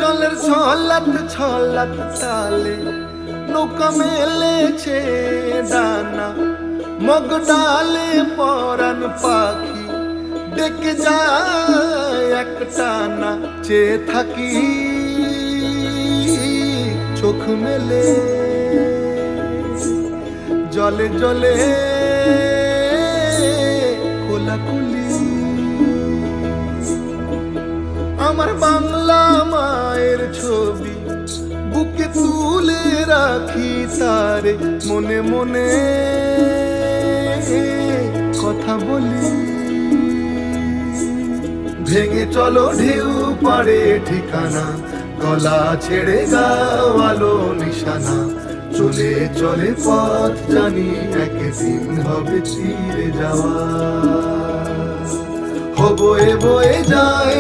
জলের ছলাত ছলাত তালে নৌকা মেলেছে ডানা, মগ ডালে পরাণ পাখি ডেকে যায় একটানা। চেয়ে থাকি চোখ মেলে, জলে জলে কোলাকুলি। আমার বাংলা মায়ের ছবি বুকে তুলে রাখি তারে, মনে মনে কথা বলি। ভেঙে চলো ঢেউ পাড়ে ঠিকানা, গলা ছেড়ে গাওয়ালো নিশানা। চলে চলে পথ জানি একদিন হবে তীরে যাওয়া। বয়ে বয়ে যায়